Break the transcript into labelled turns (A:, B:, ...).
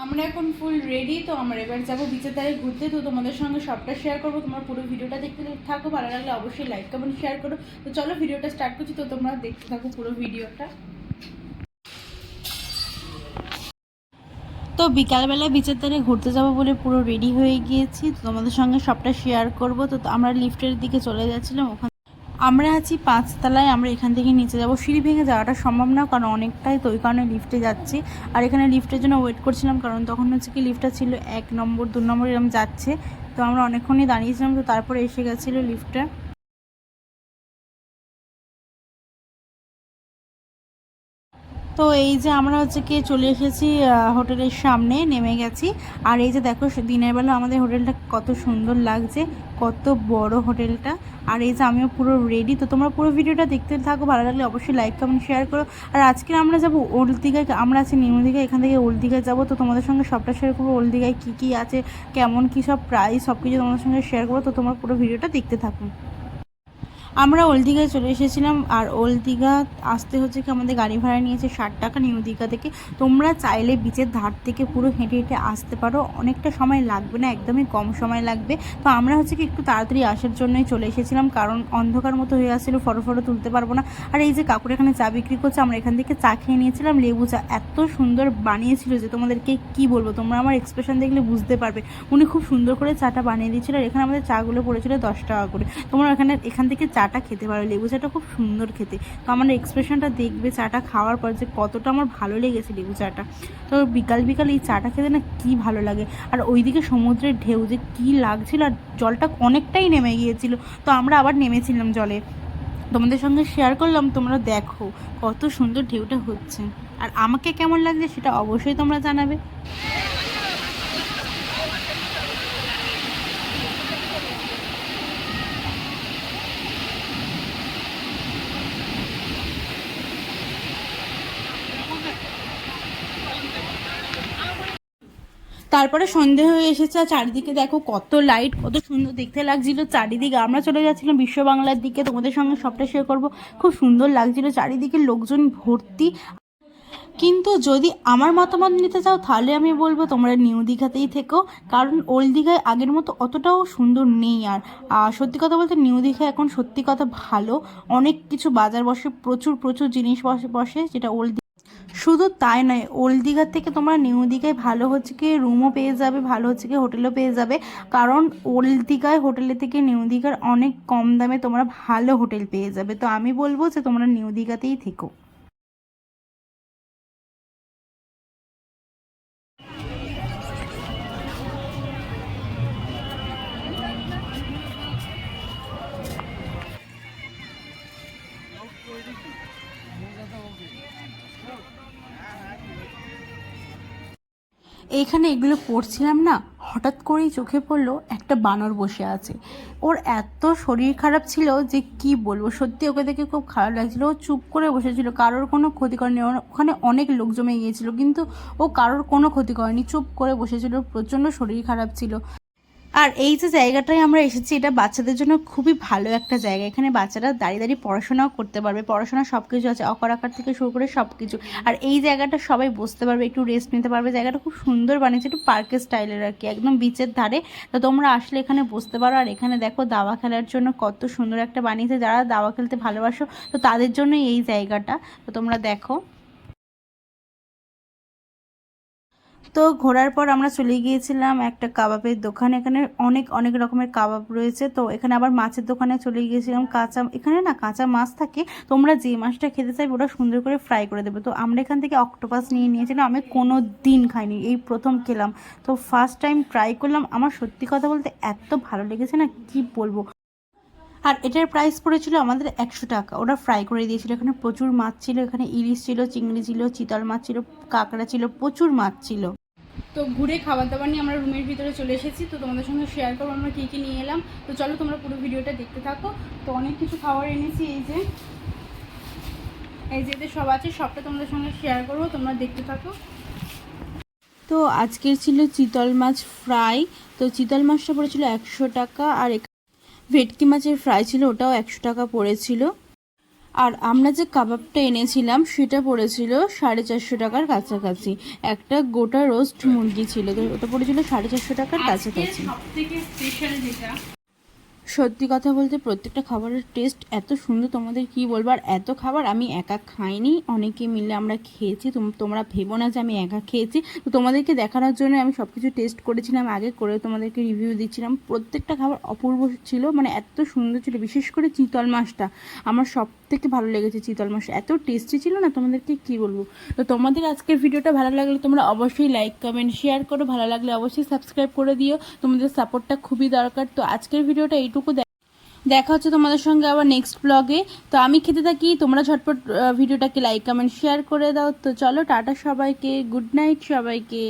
A: আমরা এখন full ready. তো আমরা এবার যাবো বিচের ধারে ঘুরতে। তো তোমাদের সঙ্গে সবটা শেয়ার করবো। তোমরা পুরো ভিডিওটা দেখতে থাকো, ভালো লাগলে অবশ্যই লাইক কমেন্ট শেয়ার করো। তো চলো ভিডিওটা স্টার্ট করছি। তো তোমরা দেখতে থাকো পুরো ভিডিওটা। তো বিকালবেলা বিচের ধারে ঘুরতে যাবো বলে পুরো রেডি হয়ে গিয়েছি। তো তোমাদের সঙ্গে সবটা শেয়ার করবো। তো আমরা লিফটের দিকে চলে যাচ্ছিলাম। ওখানে আমরা আছি 5 তলায়। আমরা এখান থেকে নিচে যাবো। সিঁড়ি ভেঙে যাওয়াটা সম্ভব না, কারণ অনেকটাই, তো ওই কারণে লিফটে যাচ্ছি। আর এখানে লিফটের জন্য ওয়েট করছিলাম, কারণ তখন হচ্ছে কি লিফটটা ছিল 1 নম্বর 2 নম্বর এরকম যাচ্ছে। তো আমরা অনেকক্ষণই দাঁড়িয়েছিলাম। তো তারপরে এসে গেছিলো লিফটটা। তো এই যে আমরা হচ্ছে কি চলে এসেছি হোটেলের সামনে, নেমে গেছি। আর এই যে দেখো দিনের বেলা আমাদের হোটেলটা কত সুন্দর লাগছে, কত বড় হোটেলটা। আর এই যে আমিও পুরো রেডি। তো তোমরা পুরো ভিডিওটা দেখতে থাকো, ভালো লাগলে অবশ্যই লাইক কমেন্ট শেয়ার করো। আর আজকে আমরা যাবো ওল্ড দীঘায়। আমরা আছি নিউ দীঘায়, এখান থেকে ওল্ড দীঘায় যাবো। তো তোমাদের সঙ্গে সবটা শেয়ার করবো। ওল্ড দীঘায় কী কী আছে, কেমন কী সব প্রাইস, সব কিছু তোমাদের সঙ্গে শেয়ার করবো। তো তোমরা পুরো ভিডিওটা দেখতে থাকো। আমরা ওল্ড দীঘায় চলে এসেছিলাম। আর ওল্ড দীঘা আসতে হচ্ছে কি আমাদের গাড়ি ভাড়া নিয়েছে 60 টাকা নিউ দীঘা থেকে। তোমরা চাইলে বিচের ধার থেকে পুরো হেঁটে হেঁটে আসতে পারো, অনেকটা সময় লাগবে না, একদমই কম সময় লাগবে। তো আমরা হচ্ছে কি একটু তাড়াতাড়ি আসার জন্যই চলে এসেছিলাম, কারণ অন্ধকার মতো হয়ে আসছিলো, ফটো তুলতে পারবো না। আর এই যে কাকুর এখানে চা বিক্রি করছে, আমরা এখান থেকে চা খেয়ে নিয়েছিলাম, লেবু চা। এত সুন্দর বানিয়েছিল যে তোমাদেরকে কি বলবো, তোমরা আমার এক্সপ্রেশন দেখলে বুঝতে পারবে। উনি খুব সুন্দর করে চাটা বানিয়ে দিয়েছিল। আর এখানে আমাদের চাগুলো পড়েছিল 10 টাকা করে। তোমরা এখান থেকে চাটা খেতে পারো, লেবু চাটা খুব সুন্দর খেতে। তো আমার এক্সপ্রেশনটা দেখবে চাটা খাওয়ার পর যে কতটা আমার ভালো লেগেছে লেবু চাটা। তো বিকাল বিকাল এই চাটা খেতে না কি ভালো লাগে। আর ওইদিকে সমুদ্রের ঢেউ যে কী লাগছিল, আর জলটা অনেকটাই নেমে গিয়েছিল। তো আমরা আবার নেমেছিলাম জলে, তোমাদের সঙ্গে শেয়ার করলাম। তোমরা দেখো কত সুন্দর ঢেউটা হচ্ছে। আর আমাকে কেমন লাগছে সেটা অবশ্যই তোমরা জানাবে। তারপরে সন্ধে হয়ে এসেছে। আর চারিদিকে দেখো কত লাইট, কত সুন্দর দেখতে লাগছিল চারিদিকে। আমরা চলে যাচ্ছিলাম বিশ্ব বাংলার দিকে, তোমাদের সঙ্গে সবটা শেয়ার করবো। খুব সুন্দর লাগছিল, চারিদিকে লোকজন ভর্তি। কিন্তু যদি আমার মতামত নিতে চাও তাহলে আমি বলবো তোমরা নিউ দীঘাতেই থেকো, কারণ ওল্ড দীঘায় আগের মতো অতটাও সুন্দর নেই। আর সত্যি কথা বলতে নিউ দীঘা এখন সত্যি কথা ভালো, অনেক কিছু বাজার বসে, প্রচুর প্রচুর জিনিস বসে বসে, যেটা ওল্ড। শুধু তাই নয়, ওল্ড দীঘার থেকে তোমরা নিউ দীঘায় ভালো হচ্ছে কি রুমও পেয়ে যাবে, ভালো হচ্ছে কি হোটেলও পেয়ে যাবে। কারণ ওল্ড দীঘায় হোটেলের থেকে নিউ দীঘার অনেক কম দামে তোমরা ভালো হোটেল পেয়ে যাবে। তো আমি বলবো যে তোমরা নিউ দীঘাতেই থেকো। এইখানে এগুলো পড়ছিলাম না, হঠাৎ করেই চোখে পড়লো একটা বানর বসে আছে। ওর এত শরীর খারাপ ছিল যে কি বলবো, সত্যি ওকে দেখে খুব খারাপ লাগছিল। ও চুপ করে বসেছিল, কারোর কোনো ক্ষতি করেনি। ওখানে অনেক লোক জমে গিয়েছিল, কিন্তু ও কারোর কোনো ক্ষতি করেনি, চুপ করে বসেছিল। প্রচণ্ড শরীর খারাপ ছিল। আর এই যে জায়গাটায় আমরা এসেছি, এটা বাচ্চাদের জন্য খুবই ভালো একটা জায়গা। এখানে বাচ্চারা দাঁড়িয়ে দাঁড়িয়ে পড়াশোনাও করতে পারবে, পড়াশোনা সব কিছু আছে, অকার আকার থেকে শুরু করে সব কিছু। আর এই জায়গাটা সবাই বসতে পারবে, একটু রেস্ট নিতে পারবে। জায়গাটা খুব সুন্দর বানিয়েছে, একটু পার্কের স্টাইলের আর কি, একদম বিচের ধারে। তো তোমরা আসলে এখানে বসতে পারো। আর এখানে দেখো দাবা খেলার জন্য কত সুন্দর একটা বানিয়েছে, যারা দাবা খেলতে ভালোবাসো তো তাদের জন্যই এই জায়গাটা। তো তোমরা দেখো। তো ঘোরার পর আমরা চলে গিয়েছিলাম একটা কাবাবের দোকানে। এখানে অনেক অনেক রকমের কাবাব রয়েছে। তো এখানে আবার মাছের দোকানে চলে গিয়েছিলাম। এখানে না কাঁচা মাছ থাকে, তোমরা যে মাছটা খেতে চাইবে ওরা সুন্দর করে ফ্রাই করে দেবে। তো আমরা এখান থেকে অক্টোপাস নিয়ে নিয়েছিলাম। আমি কোনো দিন খাইনি, এই প্রথম খেলাম। তো ফার্স্ট টাইম ট্রাই করলাম। আমার সত্যি কথা বলতে এত ভালো লেগেছে না কি বলবো। আর এটার প্রাইস পড়েছিল আমাদের 100 টাকা। ওরা ফ্রাই করে দিয়েছিল। এখানে প্রচুর মাছ ছিল, এখানে ইলিশ ছিল, চিংড়ি ছিল, চিতল মাছ ছিল, কাঁকড়া ছিল, প্রচুর মাছ ছিল। তো ঘুরে খাবার দাবার নিয়ে আমরা রুমের ভিতরে চলে এসেছি। তো তোমাদের সঙ্গে শেয়ার করবো আমরা কী কী নিয়ে এলাম। তো চলো তোমরা পুরো ভিডিওটা দেখতে থাকো। তো অনেক কিছু খাবার এনেছি, এই যে এদের সব আছে, সবটা তোমাদের সঙ্গে শেয়ার করবো, তোমরা দেখতে থাকো। তো আজকের ছিল চিতল মাছ ফ্রাই। তো চিতল মাছটা পড়েছিল 100 টাকা। আর ভেটকি মাছের ফ্রাই ছিল, ওটাও 100 টাকা পড়েছিল। আর আমরা যে কাবাবটা এনেছিলাম সেটা পড়েছিল 450 টাকার কাছাকাছি। একটা গোটা রোস্ট মুরগি ছিল, তো ওটা পড়েছিল 450 টাকার কাছাকাছি।
B: সবথেকে স্পেশাল যেটা,
A: সত্যি কথা বলতে প্রত্যেকটা খাবারের টেস্ট এত সুন্দর, তোমাদের কি বলবো। আর এত খাবার আমি একা খাইনি, অনেকে মিলে আমরা খেয়েছি। তোমরা ভেবো না যে আমি একা খেয়েছি। তো তোমাদেরকে দেখানোর জন্য আমি সব কিছু টেস্ট করেছিলাম আগে, করে তোমাদেরকে রিভিউ দিচ্ছিলাম। প্রত্যেকটা খাবার অপূর্ব ছিল, মানে এত সুন্দর ছিল। বিশেষ করে চিতল মাছটা আমার সব থেকে ভালো লেগেছে। চিতল মাছ এত টেস্টি ছিল না, তোমাদেরকে কি বলবো। তো তোমাদের আজকের ভিডিওটা ভালো লাগলে তোমরা অবশ্যই লাইক কমেন্ট শেয়ার করো, ভালো লাগলে অবশ্যই সাবস্ক্রাইব করে দিও, তোমাদের সাপোর্টটা খুবই দরকার। তো আজকের ভিডিওটা এইটুকু। দেখা হচ্ছে তোমাদের সঙ্গে আবার নেক্সট ব্লগে। তো আমি খেতে থাকি, তোমরা ঝটপট ভিডিওটাকে লাইক কমেন্ট শেয়ার করে দাও। তো চলো, টাটা সবাইকে, গুড নাইট সবাইকে।